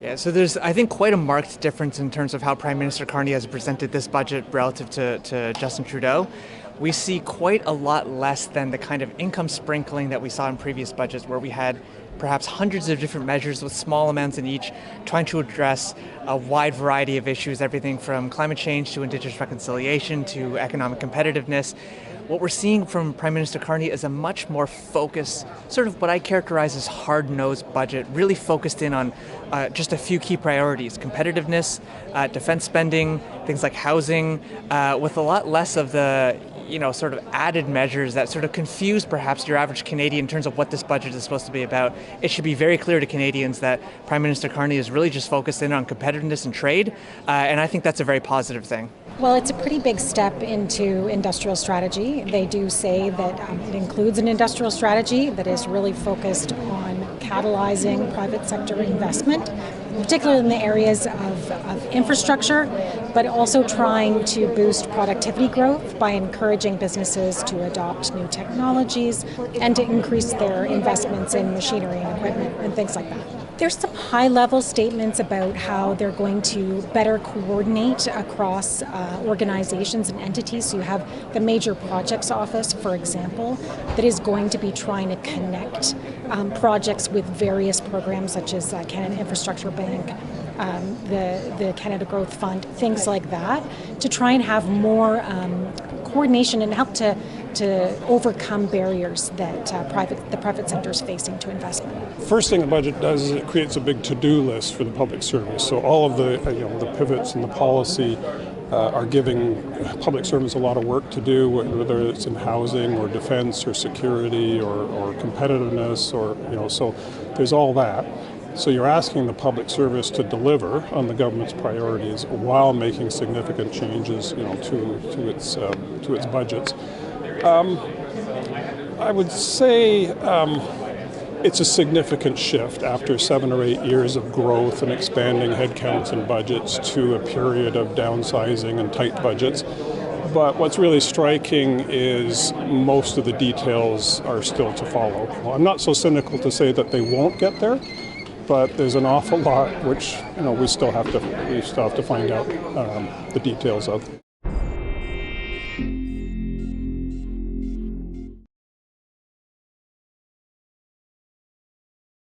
Yeah, so there's, I think, quite a marked difference in terms of how Prime Minister Carney has presented this budget relative to Justin Trudeau. We see quite a lot less than the kind of income sprinkling that we saw in previous budgets, where we had perhaps hundreds of different measures with small amounts in each, trying to address a wide variety of issues, everything from climate change to Indigenous reconciliation to economic competitiveness. What we're seeing from Prime Minister Carney is a much more focused, sort of what I characterize as hard-nosed budget, really focused in on just a few key priorities: competitiveness, defense spending, things like housing, with a lot less of the sort of added measures that sort of confuse perhaps your average Canadian in terms of what this budget is supposed to be about. It should be very clear to Canadians that Prime Minister Carney is really just focused in on competitiveness and trade, and I think that's a very positive thing. Well, it's a pretty big step into industrial strategy. They do say that it includes an industrial strategy that is really focused on catalyzing private sector investment, particularly in the areas of infrastructure, but also trying to boost productivity growth by encouraging businesses to adopt new technologies and to increase their investments in machinery and equipment and things like that. There's some high-level statements about how they're going to better coordinate across organizations and entities. So you have the Major Projects Office, for example, that is going to be trying to connect projects with various programs such as Canada Infrastructure Bank, the Canada Growth Fund, things like that, to try and have more coordination and help to overcome barriers that the private sector is facing to investment. First thing the budget does is it creates a big to-do list for the public service. So all of the the pivots in the policy are giving public servants a lot of work to do, whether it's in housing or defense or security or competitiveness so there's all that. So you're asking the public service to deliver on the government's priorities while making significant changes to its budgets. I would say it's a significant shift after 7 or 8 years of growth and expanding headcounts and budgets to a period of downsizing and tight budgets. But what's really striking is most of the details are still to follow. Well, I'm not so cynical to say that they won't get there, but there's an awful lot which we still have to find out the details of.